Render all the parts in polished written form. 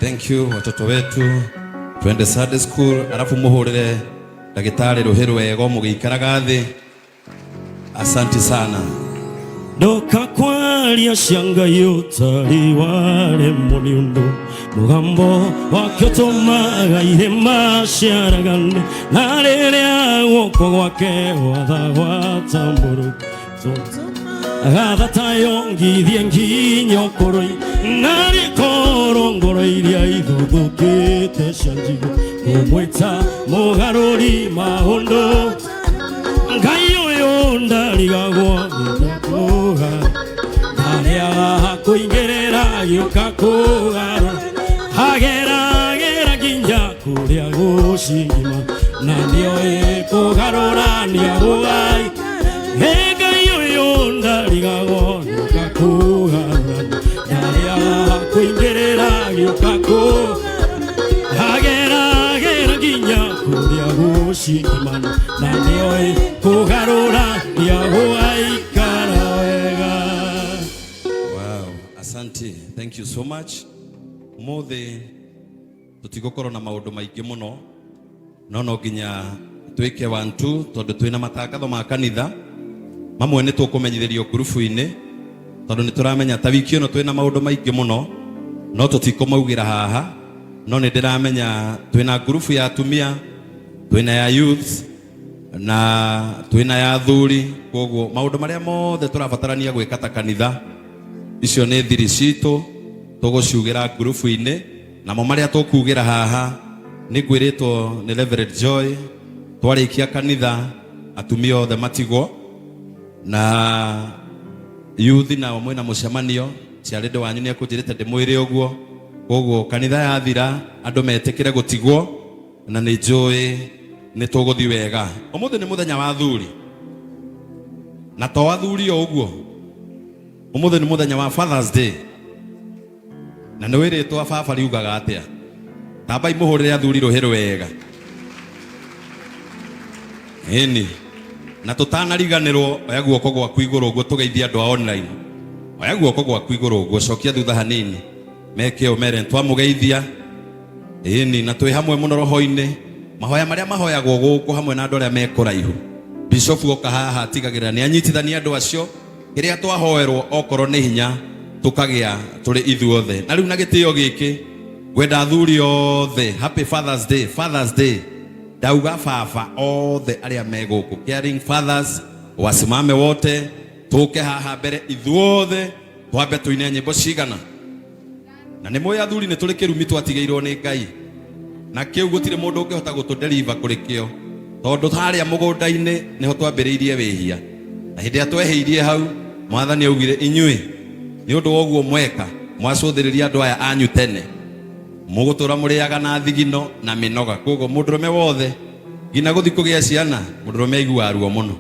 Thank you watoto wetu. Twende Sunday school alafu muhurire Dagitari Ruheru wego mugikaraga thi. Asante sana. Doka kwaria cianga yutari ware muniundo mugambo wakyotomaga ihema ciaragane na riria guoko gwake watha tamburu agatha tayongithie nginyo koroi na rikorongoro iria ithugukite cianjigo kumwita mugaruri maundu ngai uyu ndarigagwo kuga aria kuingerera yuka kuga hagera ginya kuria gushima na ndio kugarura ni abugai ngai uyu ndarigagwo yuka kuga aria kuingerera yuka kuga hagera ginya kuria gushima na ndio kugarura ni abugai. Asante, thank you so much. Mothe tutigokoro na maundu maingi muno no nginya twike wantu tondu twina matangatho ma kanitha mamwe ni tukumenyithirio grupu-ini tondu ni turamenya ta wiki ino twina maundu maingi muno no tutikomaugira haha no ni ndiramenya twina grupu ya atumia, twina ya youth na twina ya athuri, koguo maundu maria mothe turabatarania gwika ta kanitha icio nĩ thiri citũ tũgũciugĩra grupu-inĩ namo marĩa tũkuugĩra haha nĩ ngwĩrĩtwo nĩ Reverend Joy twarĩkia kanitha atumia othe matigwo na youth nao mwĩna mũcemanio ciarĩndĩ wanyu nĩ ekũnjĩrĩte ndĩmwĩre ũguo, koguo kanitha yathira andũ metĩkĩre gũtigwo na nĩ njũĩ nĩ tũgũthiĩ wega. Ũmũthĩ nĩ mũthenya wa athuri na to athuri o ũguo, umuthi ni muthenya wa Father's Day na nĩ wĩrĩtwo baba riugaga atia tambai muhurire athuri Ruheru wega eni na tutanariganĩrwo oya guoko gwaku igũrũ ũguo tũgeithia andũ a online, oya guoko gwaku igũrũ ũguo cokia thutha hanini meke omere twamũgeithia eni na twĩ hamwe mũno roho-inĩ mahoya marĩa mahoyagwo gũkũ hamwe na andũ arĩa mekũraihu. Bishop oka haha atigagĩrĩra nĩ anyitithania andũ acio kiria twahoerwo okorwo nĩ hinya tukagia turi ithuothe na riu na gitio giki gwenda athuri othe happy Father's Day. Father's Day dauga baba othe aria meguku caring fathers wasimame wote tuke haha mbere ithuothe twambe tuine nyimbo cigana na nĩ moya athuri nĩ tũrĩ kĩrumi twatigĩirwo nĩ Ngai na kĩu gũtirĩ mũndũ ũngĩhota gũtũdeliver kũrĩ kĩo tondu harĩa mũgũnda-inĩ nĩho twambĩrĩirie wĩhia na hĩndĩ ĩrĩa twehĩirie hau Mwathani augire inyuĩ nĩ ũndũ wa ũguo mweka mwacũthĩrĩria andũ aya anyu tene mũgũtũra mũrĩaga na thigino na mĩnoga, koguo mũndũrũme wothe nginya gũthiĩ kũgĩa ciana mũndũrũme aiguaga ruo mũno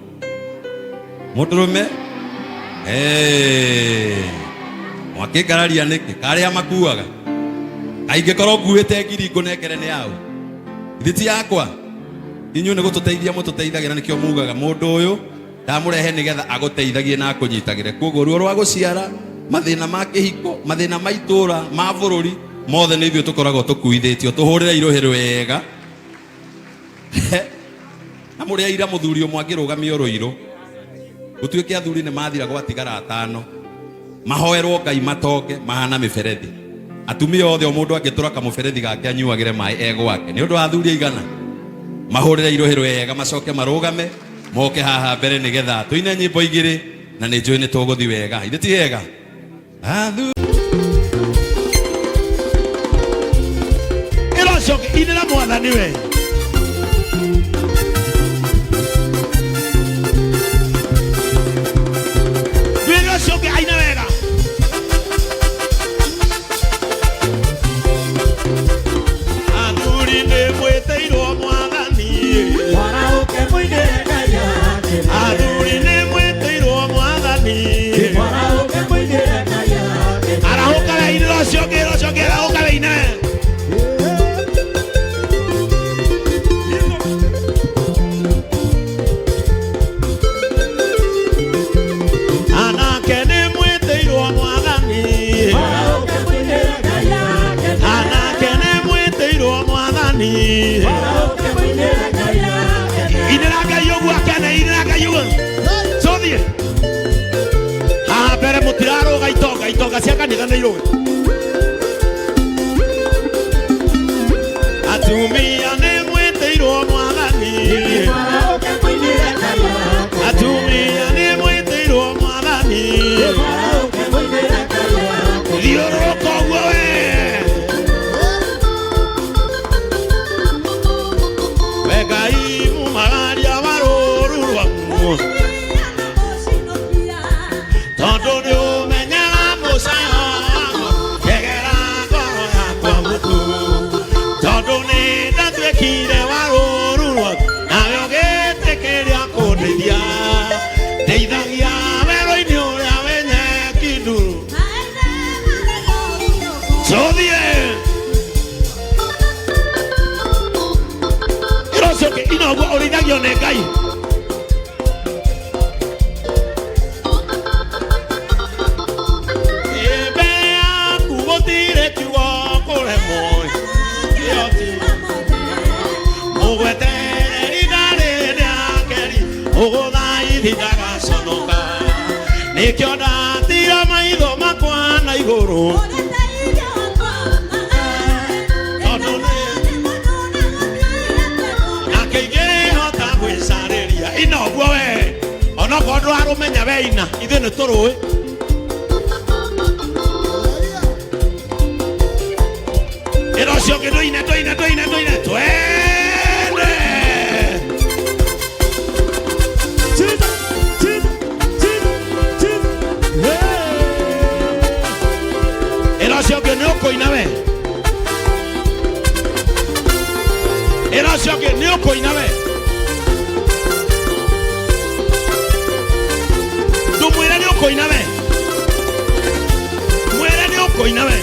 mũndũrũme mwakĩngararia nĩkĩ karĩa makuaga kaingĩkorwo nguĩte ngiringo nengere nĩ yaũ ithiti yakwa inyuĩ nĩ gũtũteithia mũtũteithagĩra nĩkĩo mugaga mũndũ ũyũ ndamurehe nigetha aguteithagie na akunyitagire, koguo ruo rwa guciara mathina ma kihiko mathina ma itura ma bururi mothe nĩ ithuĩ tũkoragwo tũkuithĩtio tũhũrĩre Ruheru wega na mũrĩ aira mũthuri ũmwe angĩrũgamia Ruiru gũtuĩke athuri nĩ mathira gwatigara atano mahoerwo Ngai matoke mahana mĩberethi atumia othe o mũndũ angĩtũra kamũberethi gake anyuagĩre maĩ egwake nĩ ũndũ wa athuri aigana mahũrĩre Ruheru wega macoke marũgame moke haha mbere nigetha tuine nyimbo igĩrĩ na nĩ njũĩ nĩ tũgũthiĩ wega ithe ti hega ĩrocoke inĩra Mwathani we ĩrocoke aina wega athuri nĩ mwĩtĩirwo Mwathani waraũke mũinĩre Ngai yake athuri nĩ mwĩtĩirwo Mwathani waraũke mũinĩre Ngai yake arahũka raini rocoke arahũka raini mwathani inĩra Ngai ũguo akene inĩra Ngai ũguo cũthiĩ haha mbere mũtirarũga itonga cia kanitha nĩ irũge atumia nĩ mwĩtĩirwo mwathani atumia nĩ mwĩtĩirwo mwathani thiũrũrũka ũguo we we Ngai mumagaria wa rũũru rwaku tondũ nĩ ũmenyaga mũcayo kegera ngoro yakwa mũtu tondũ nĩ ndatuĩkire wa rũũru rwaku nawe ũgĩtĩkĩria kũndeithia ndeithagia werũ-inĩ ũrĩa wĩ nyeki nduru cũthiĩ ĩrocoke inoguo ũrĩithagio nĩ Ngai mbere yaku gũtirĩ kiugo kũremwo mũgwetereri ndarĩ ndakeri ũgũthaithia ndagaconoka nĩkĩo ndatira maitho makwa na igũrũ tondũ nake ingĩhota gwĩcarĩria inoguo we onokorwo ndũrarũmenya we ina ithuĩ nĩ tũrũĩ ĩrocio ũngĩ ndũine twende ĩrocio ũngĩ nĩ ũkũina we ĩrocio ũngĩ nĩ ũkũina we ndũmwĩre nĩ ũkũina we mwĩre nĩ ũkũina we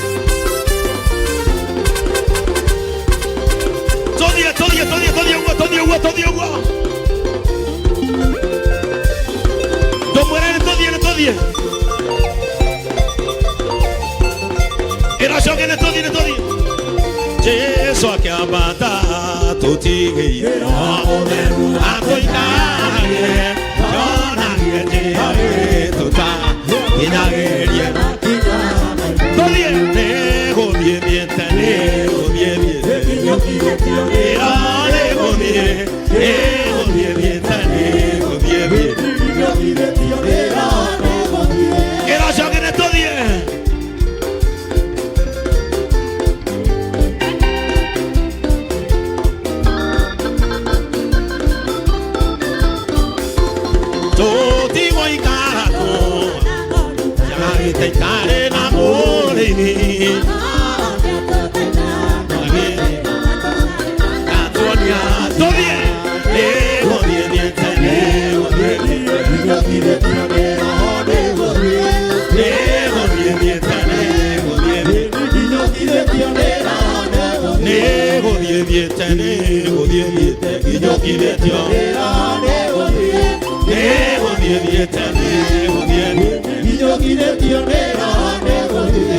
tũthiĩ ũguo ndũmwĩre nĩ tũthiĩ ĩrocoke nĩ tũthiĩ Jesũ akĩambata tũtigĩire atũikarage yonagie njĩra tũtakinyagĩrie tũthiĩ nĩgũthiĩ thiĩte nĩgũthiĩ thiĩte ĩrocoke nĩ tũthiĩ tũtigũikara tũikare na mũrĩini atuonia tũthiĩ nĩgũthiĩ thiĩte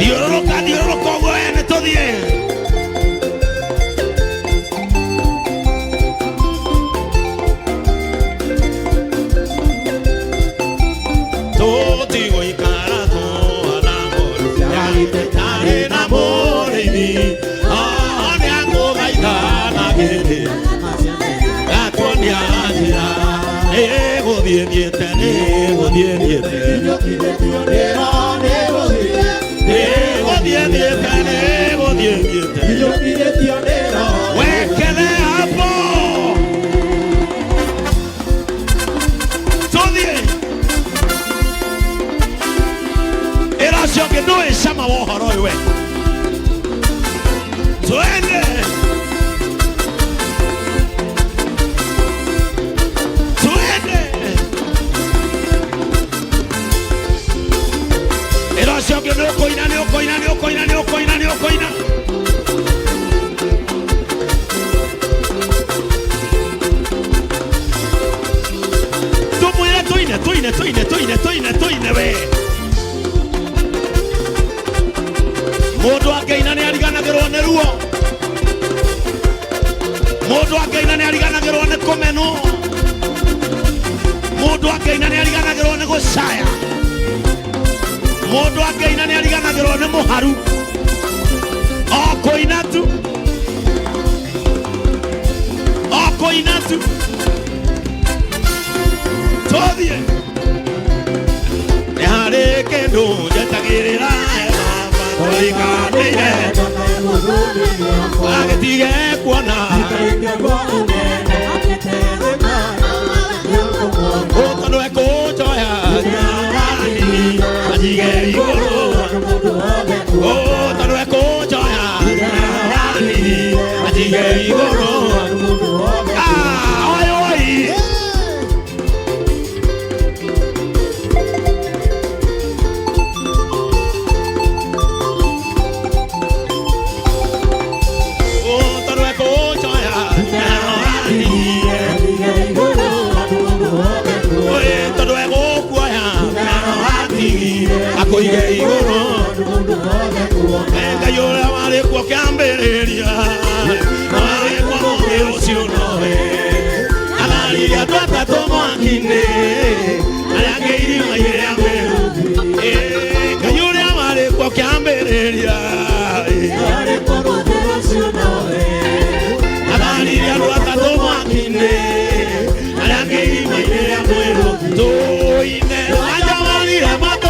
thiũrũrũka ũguo ene tũthiĩ tũtigũikara tũtarĩ na mũrĩini nĩ akũthaithanagĩrĩ atuonia njĩra nĩgũthiĩ thiĩte wekele hapo tũthiĩ ĩrocio ũngĩ ndũĩ cama wa ũhoro ũyũ we twende ĩrocio ũngĩ nĩ ũkũina tũmwĩre tũine we mũndũ angĩina nĩ ariganagĩrwo nĩ ruo Mundu akeina ni ariganagirwo ni kumenwo. Mundu akeina ni ariganagirwo ni gucaya. Mundu akeina ni ariganagirwo ni muharu. O kuina tu. O kuina tu. Tothie. Ni hari kindu njatagirira baba toikanire. Agetige kuona. Otondo ekojoya. Atige igoro. Otondo ekojoya. Atige igoro. Ah, oi oi. Akoige igoro enga yore amare kwa kambereria amare kwa mongero sionoe alali ya tata tomangine ayageiri maire ameru enga yore amare kwa kambereria amare kwa mongero sionoe alali ya tata tomangine ayageiri maire ameru toine ajamali amato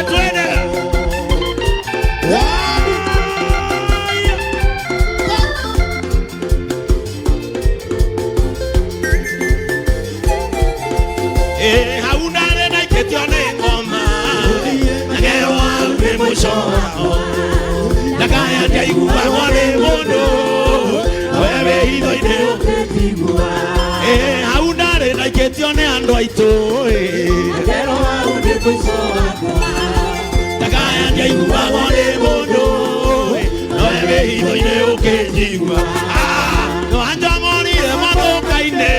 Twende. Haunare na iketione ngoma. Nagewa ube mushora. Nakaya ndia iguwa ngone mono. Wewe hido ideo ketigua. Haunare na iketione ando aito. Nagewa ube mushora. Nakaya ndia iguwa ngone mono. Wewe hido ideo ketigua. No anja moni de mano kaine.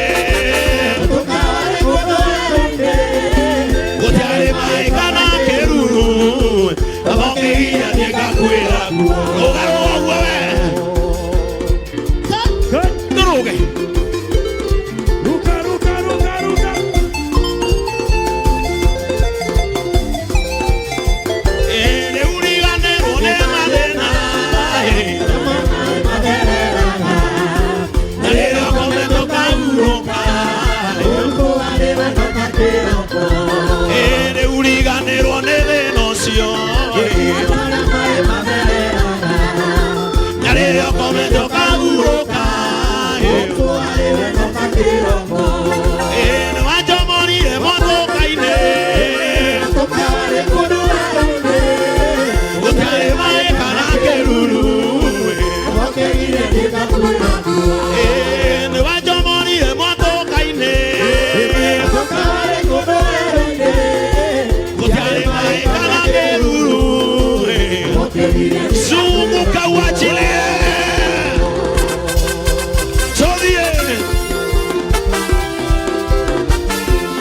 Otare mai kana keruru. Abokeia niega kuera. Ogaro wewe. Nuruge. Ruka. Ele urigane ole madena. Nalera komendo kaburoka. Ele urigane ole denosio. Nalera komendo kaburoka. Ele wacho moni de moto kaine. Otare mai kana keruru. Ele wacho moni de moto kaine. Otare mai kana keruru. Sumu kawachile.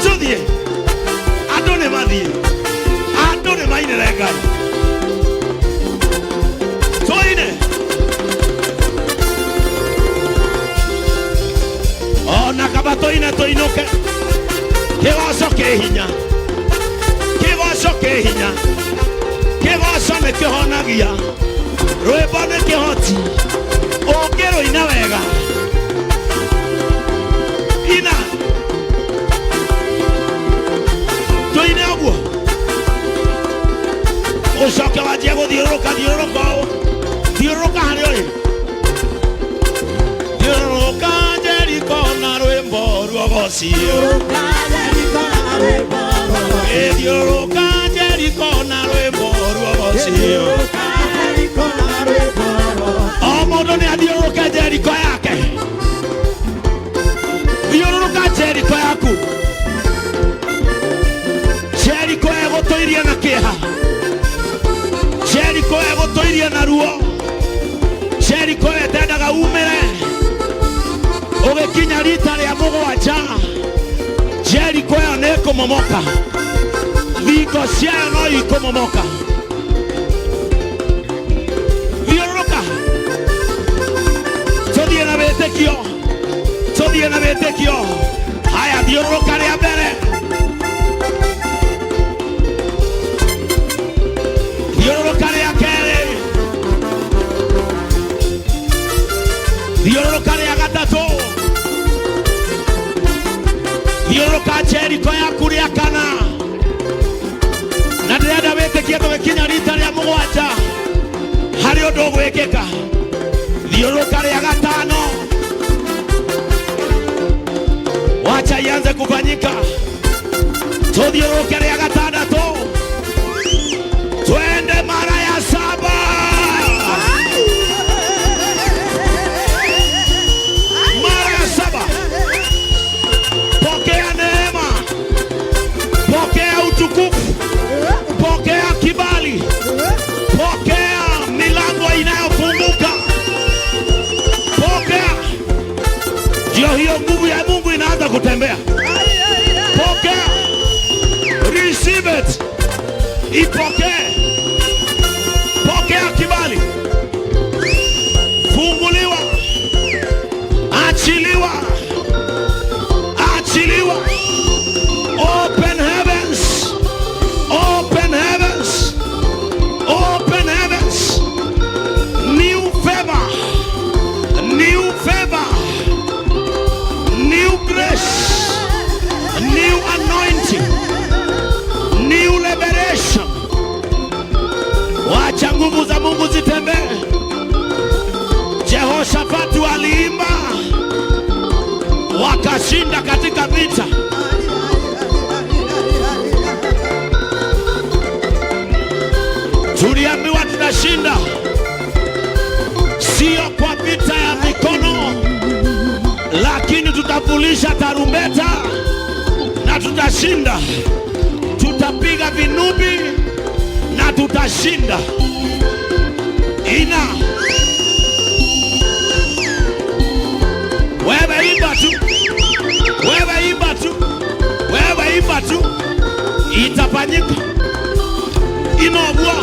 Sodie. Adone madi. Adone maine rega. Soine. Ona kabatoine toinoke. Kevaso kehinya. Kevaso me kehonagia. Roebane kehoti. Okero ina wega. Ina. Toine agua. Oshaka va Diego dioroka. Dioroka hariore. Dioroka Jericho na ruembo ruogosio. Dioroka Jericho na ruembo ruogosio. Omodo ne adioroka Jericho yake. Dioroka Jericho yaku. Jericho ego toiria na keha. Jericho ego toiria na ruo. Jericho etendaga umere. Ogekinya rita ria mugwanja. Jericho eo neko ikomomoka. Vingo ciayo no ikomomoka. Thiũrũrũka. Tũthiĩ na wĩtĩkio. Tũthiĩ na wĩtĩkio. Haya, thiũrũrũka rĩa mbere. Thiũrũrũka rĩa kerĩ. Thiũrũrũka rĩa gatatũ. Thiũrũrũka Jeriko yaku rĩa kana. Na ndĩrenda wĩtĩkie tũgĩkinya rita rĩa mũgwanja harĩ ũndũ ũgwĩkĩka. Thiũrũrũka rĩa gatano. Wacha ianze kufanyika. Tuthiũrũrũke rĩa gatandatũ. Twende mara ya saba. Mara ya saba. Pokea neema. Pokea utukufu. Pokea kibali. Pokea milango inayofunguka. Pokea. Ndio hiyo nguvu ya Mungu inaanza kutembea. Pokea. Receive it. Ipokee. Pokea kibali. Funguliwa. Achiliwa. Achiliwa. Open heavens. Open heavens. Open heavens. New favor. New favor. New grace. New anointing. New liberation. Wacha nguvu za Mungu zitembee. Jehoshafati waliimba wakashinda katika vita. Tuliambiwa tutashinda sio kwa vita ya mikono, lakini tutapulisha tarumbeta na tutashinda. Tutapiga vinubi na tutashinda. Ina wewe imba tu. Wewe imba tu. Wewe imba tu. Itafanyika. Inogwa.